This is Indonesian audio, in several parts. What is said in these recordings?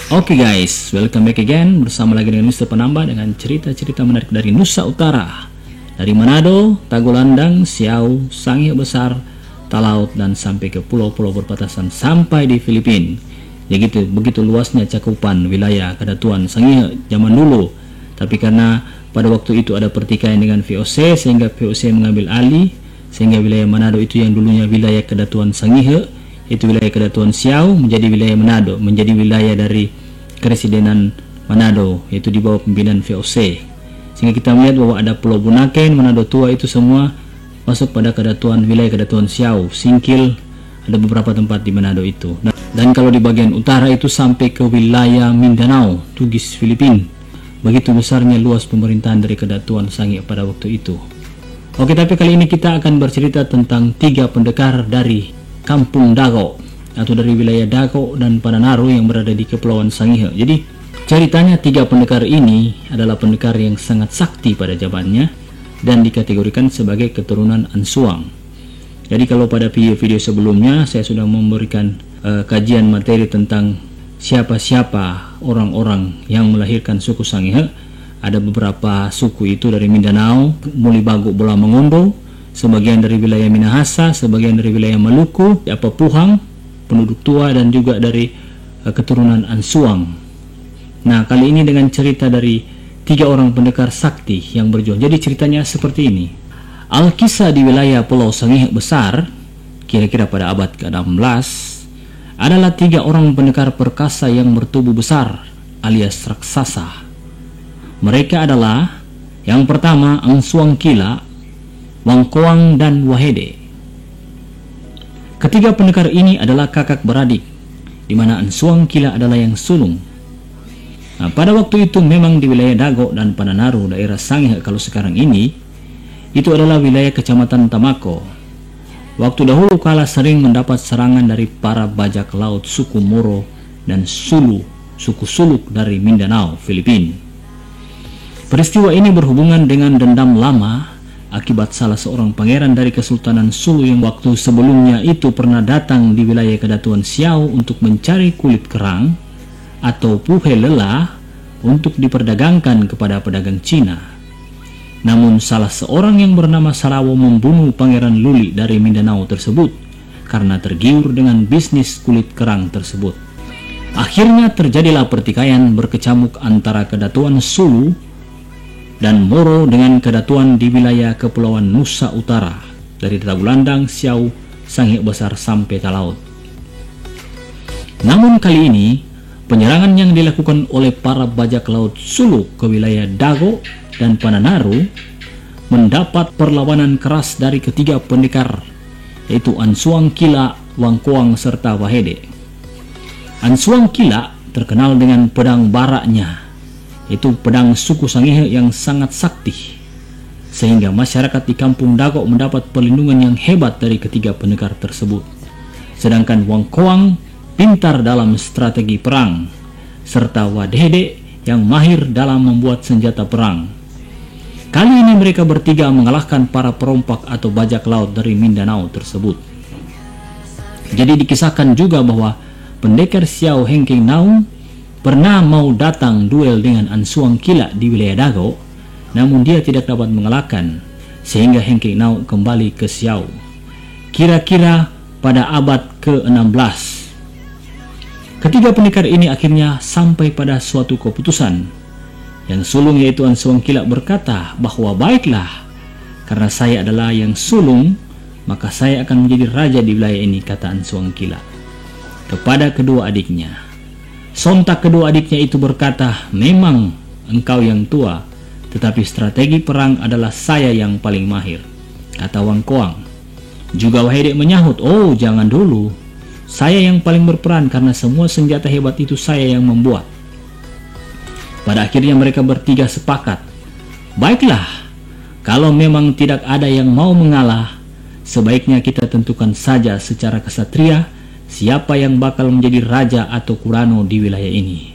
Oke guys, welcome back again bersama lagi dengan Mr. Penambah dengan cerita-cerita menarik dari Nusa Utara, dari Manado, Tagulandang, Siau, Sangihe Besar, Talaut, dan sampai ke pulau-pulau berbatasan sampai di Filipina. Ya gitu, begitu luasnya cakupan wilayah Kedatuan Sangihe zaman dulu. Tapi karena pada waktu itu ada pertikaian dengan VOC sehingga VOC mengambil alih, sehingga wilayah Manado itu yang dulunya wilayah Kedatuan Sangihe, itu wilayah Kedatuan Siau, menjadi wilayah Manado, menjadi wilayah dari Keresidenan Manado, yaitu di bawah pimpinan VOC. Sehingga kita melihat bahwa ada Pulau Bunaken, Manado Tua, itu semua masuk pada wilayah Kedatuan Siau. Singkil, ada beberapa tempat di Manado itu. Dan kalau di bagian utara itu sampai ke wilayah Mindanao, Tugis, Filipina. Begitu besarnya luas pemerintahan dari Kedatuan Sangihe pada waktu itu. Oke, tapi kali ini kita akan bercerita tentang 3 pendekar dari Kampung Dago, atau dari wilayah Dago dan Pananaru yang berada di Kepulauan Sangihe. Jadi ceritanya 3 pendekar ini adalah pendekar yang sangat sakti pada zamannya dan dikategorikan sebagai keturunan Ansuang. Jadi kalau pada video-video sebelumnya saya sudah memberikan kajian materi tentang siapa-siapa orang-orang yang melahirkan suku Sangihe. Ada beberapa suku itu dari Mindanao, Mulibago, Bola Mongondo, sebagian dari wilayah Minahasa, sebagian dari wilayah Maluku, Puhang, penduduk tua, dan juga dari keturunan Ansuang. Nah, kali ini dengan cerita dari 3 orang pendekar sakti yang berjuang. Jadi ceritanya seperti ini. Alkisah di wilayah Pulau Sangihe Besar, kira-kira pada abad ke-16, adalah 3 orang pendekar perkasa yang bertubuh besar, alias raksasa. Mereka adalah yang pertama Ansuang Kila, Wangkoang, dan Wahede. Ketiga pendekar ini adalah kakak beradik, di mana Ansuang Kila adalah yang sulung. Nah, pada waktu itu memang di wilayah Dago dan Pananaru, daerah Sangihe kalau sekarang ini, itu adalah wilayah Kecamatan Tamako. Waktu dahulu kala sering mendapat serangan dari para bajak laut suku Moro dan Sulu, suku Suluk dari Mindanao, Filipina. Peristiwa ini berhubungan dengan dendam lama akibat salah seorang pangeran dari Kesultanan Sulu yang waktu sebelumnya itu pernah datang di wilayah Kedatuan Siau untuk mencari kulit kerang atau puhe lelah untuk diperdagangkan kepada pedagang Cina. Namun salah seorang yang bernama Sarawo membunuh Pangeran Luli dari Mindanao tersebut karena tergiur dengan bisnis kulit kerang tersebut. Akhirnya terjadilah pertikaian berkecamuk antara Kedatuan Sulu dan Moro dengan Kedatuan di wilayah Kepulauan Nusa Utara, dari Tagulandang, Siau, Sangihe Besar sampai Talaut. Namun kali ini penyerangan yang dilakukan oleh para bajak laut Sulu ke wilayah Dago dan Pananaru mendapat perlawanan keras dari ketiga pendekar, yaitu Ansuang Kila, Wangkoang, serta Wahede. Ansuang Kila terkenal dengan pedang baraknya, itu pedang suku Sangihe yang sangat sakti, sehingga masyarakat di Kampung Dago mendapat perlindungan yang hebat dari ketiga pendekar tersebut. Sedangkan Wangkoang pintar dalam strategi perang, serta Wahede yang mahir dalam membuat senjata perang. Kali ini mereka bertiga mengalahkan para perompak atau bajak laut dari Mindanao tersebut. Jadi dikisahkan juga bahwa pendekar Siau Hengking Naung pernah mau datang duel dengan Ansuang Kila di wilayah Dago, namun dia tidak dapat mengalahkan, sehingga Hengking Naung kembali ke Siau. Kira-kira pada abad ke-16. Ketiga pendekar ini akhirnya sampai pada suatu keputusan. Yang sulung yaitu Ansuang Kila berkata bahwa baiklah, karena saya adalah yang sulung, maka saya akan menjadi raja di wilayah ini, kata Ansuang Kila kepada kedua adiknya. Sontak kedua adiknya itu berkata, memang engkau yang tua, tetapi strategi perang adalah saya yang paling mahir, kata Wangkoang. Juga Wahede menyahut, oh jangan dulu, saya yang paling berperan karena semua senjata hebat itu saya yang membuat. Pada akhirnya mereka bertiga sepakat, baiklah, kalau memang tidak ada yang mau mengalah, sebaiknya kita tentukan saja secara kesatria siapa yang bakal menjadi raja atau kurano di wilayah ini.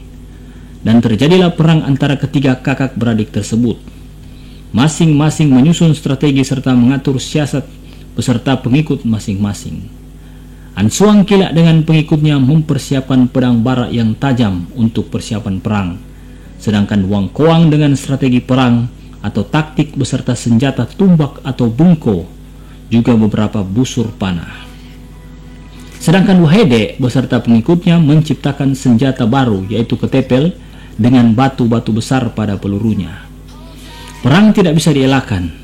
Dan terjadilah perang antara ketiga kakak beradik tersebut. Masing-masing menyusun strategi serta mengatur siasat beserta pengikut masing-masing. Ansuang Kila dengan pengikutnya mempersiapkan pedang bara yang tajam untuk persiapan perang, sedangkan Wang Koang dengan strategi perang atau taktik beserta senjata tumbak atau bungko, juga beberapa busur panah. Sedangkan Wahede beserta pengikutnya menciptakan senjata baru, yaitu ketepel dengan batu-batu besar pada pelurunya. Perang tidak bisa dielakkan.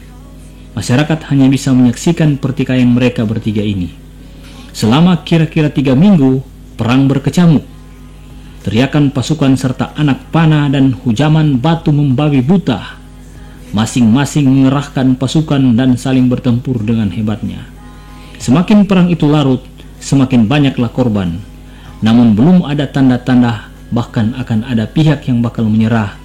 Masyarakat hanya bisa menyaksikan pertikaian mereka bertiga ini. Selama kira-kira 3 minggu, perang berkecamuk. Teriakan pasukan serta anak panah dan hujaman batu membabi buta. Masing-masing mengerahkan pasukan dan saling bertempur dengan hebatnya. Semakin perang itu larut, semakin banyaklah korban. Namun belum ada tanda-tanda bahkan akan ada pihak yang bakal menyerah.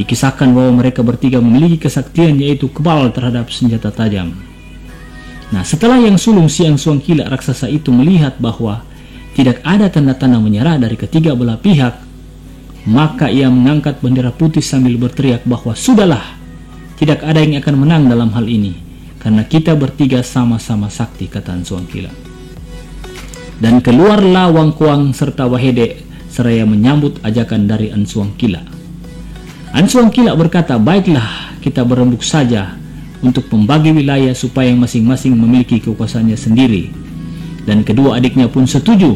Dikisahkan bahwa mereka bertiga memiliki kesaktian, yaitu kebal terhadap senjata tajam. Nah, setelah yang sulung si Ansuang Kila raksasa itu melihat bahwa tidak ada tanda-tanda menyerah dari ketiga belah pihak, maka ia mengangkat bendera putih sambil berteriak bahwa sudahlah, tidak ada yang akan menang dalam hal ini, karena kita bertiga sama-sama sakti, kata Ansuang Kila. Dan keluarlah Wang Koang serta Wahede seraya menyambut ajakan dari Ansuang Kila. Ansuang Kila berkata, baiklah, kita berembuk saja untuk membagi wilayah supaya masing-masing memiliki kekuasaannya sendiri. Dan kedua adiknya pun setuju.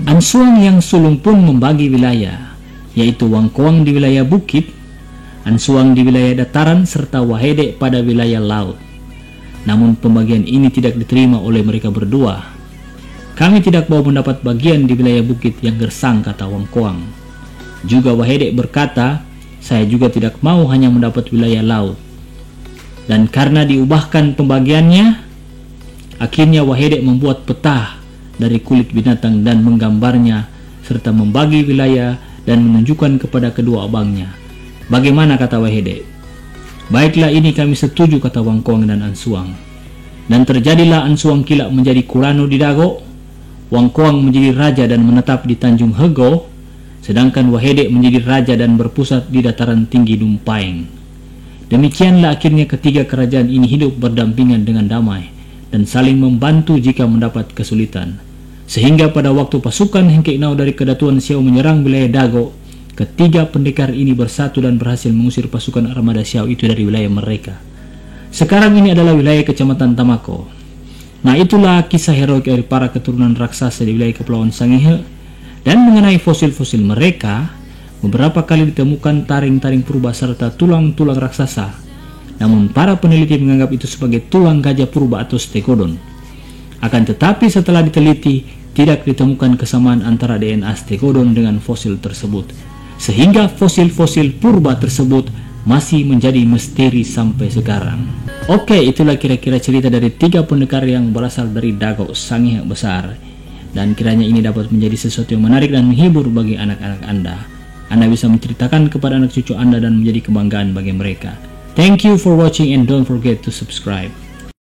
Ansuang yang sulung pun membagi wilayah, yaitu Wang Koang di wilayah bukit, Ansuang di wilayah dataran, serta Wahede pada wilayah laut. Namun pembagian ini tidak diterima oleh mereka berdua. Kami tidak mau mendapat bagian di wilayah bukit yang gersang, kata Wang Koang. Juga Wahede berkata, saya juga tidak mau hanya mendapat wilayah laut. Dan karena diubahkan pembagiannya, akhirnya Wahede membuat peta dari kulit binatang dan menggambarnya, serta membagi wilayah dan menunjukkan kepada kedua abangnya. Bagaimana, kata Wahede? Baiklah, ini kami setuju, kata Wang Koang dan Ansuang. Dan terjadilah Ansuang Kila menjadi Kurano di Dago, Wang Koang menjadi raja dan menetap di Tanjung Hego, sedangkan Wahede menjadi raja dan berpusat di dataran tinggi Dumpaeng. Demikianlah akhirnya ketiga kerajaan ini hidup berdampingan dengan damai dan saling membantu jika mendapat kesulitan. Sehingga pada waktu pasukan Hengkek Nau dari Kedatuan Xiao menyerang wilayah Dago, ketiga pendekar ini bersatu dan berhasil mengusir pasukan armada Xiao itu dari wilayah mereka. Sekarang ini adalah wilayah Kecamatan Tamako. Nah, itulah kisah heroik dari para keturunan raksasa di wilayah Kepulauan Sangihe. Dan mengenai fosil-fosil mereka, beberapa kali ditemukan taring-taring purba serta tulang-tulang raksasa. Namun para peneliti menganggap itu sebagai tulang gajah purba atau stegodon. Akan tetapi setelah diteliti, tidak ditemukan kesamaan antara DNA stegodon dengan fosil tersebut. Sehingga fosil-fosil purba tersebut masih menjadi misteri sampai sekarang. Oke, itulah kira-kira cerita dari 3 pendekar yang berasal dari Dago Sangihe Besar. Dan kiranya ini dapat menjadi sesuatu yang menarik dan menghibur bagi anak-anak Anda. Anda bisa menceritakan kepada anak cucu Anda dan menjadi kebanggaan bagi mereka. Thank you for watching and don't forget to subscribe.